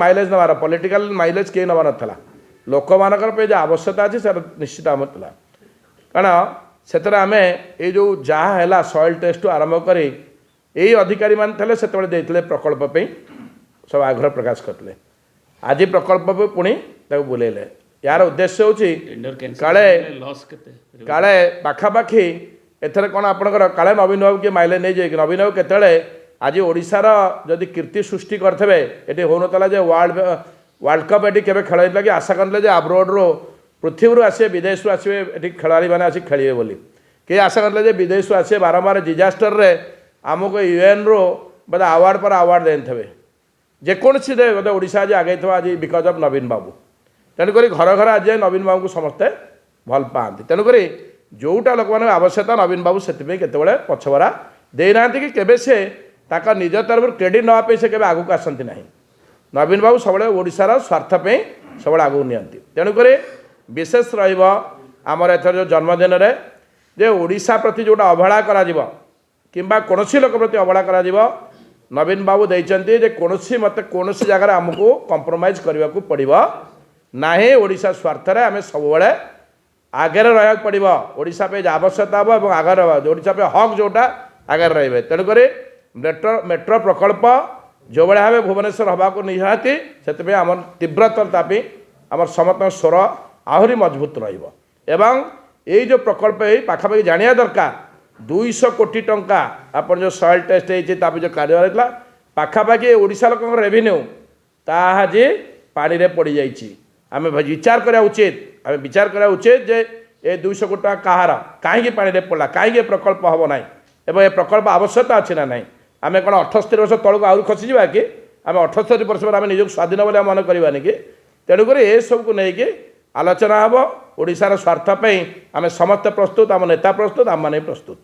Mileage नबार political mileage किए नबार नाला लोक मानकर जो आवश्यकता अच्छी सर निश्चित आम था कारण से आम ये जो जहाँ है सॉइल टेस्ट आरंभ कर यही अधिकारी मान थे से प्रकल्प पे सब आग्रह प्रकाश करते आज प्रकल्प पे पुणी बुलेले यार उद्देश्य हूँ काले काले पाखापाखि एथर कौन आपंकर काले नवीन बाबू किए माइलेज नहीं जाए नवीन बाबू केतले आज ओडिशार जदि कीर्ति सृष्टि करते ये हो नाला वर्ल्ड कप ये केवे खेल कि आशा करते आब्रोड्रु पृथ्वी आसे विदेश आसवे ये खेलाड़ी मैंने आसिक खेलिए बोली कई आशा करते विदेश आसे बारंबार डिजास्टर रे आमको यूएन रो बोले आवार्ड पर आवार्ड देते जेकोसी बोले ओडिशा आज आगे आज बिकज अफ नवीन बाबू तेणुक घर घर आज नवीन बाबू को समस्ते भल पाती तेणुक जोटा लोक मान आवश्यकता नवीन बाबू से केतबले पछवरा देना कि केबे से ताका निज तरफ क्रेडिट नापे से केबे आगू आसती ना नवीन बाबू सब ओडिशार स्वार्थपे सब आगू नियंती तेणुक विशेष रमर एथर जो जन्मदिन रे जे ओडिशा प्रति जोटा अवहेला करा किंबा कौन लोक प्रति अवहेला करा नवीन बाबू देइचंती जे कौनसी मत कौनसी जगह आमको कंप्रोमाइज करने को पड़ो ना ओडिशा स्वार्थ रे आम सब आगे रहा पड़ो ओडिशा पे आवश्यकता हम और आगे रहा ओडिशा पे हक जोटा आगे रे तेणुक मेट्रो प्रकल्प जो भाई भाव भुवनेश्वर हवा को निहाती से आम तीव्रता आम समस्त स्वर आहरी मजबूत रहा यही जो प्रकल्प है पाखापाखि जाना दरकार 200 कोटी टंका आप जो सॉइल टेस्ट होती जो कार्य होता पाखापाखि ओडिशा लोक रेवेन्यू ताज पानी रे पड़ जाइए आम विचार करा उचित आम विचार करा उचित जे ये 200 कोटी टंका कहार कहीं पानी रे पड़ा कहीं प्रकल्प हम ना एवं ये प्रकल्प आवश्यकता अच्छी ना ना आम कौन 78 वर्ष तौक आहरी खसीजा कि आम 78 वर्ष पर आम निज स्वाधीन बोले मन करवानी कि तेणुक ये सब को लेकिन आलोचना हम ओडिशार स्वार्थपाई आम समस्त प्रस्तुत आम नेता प्रस्तुत आम मैंने प्रस्तुत।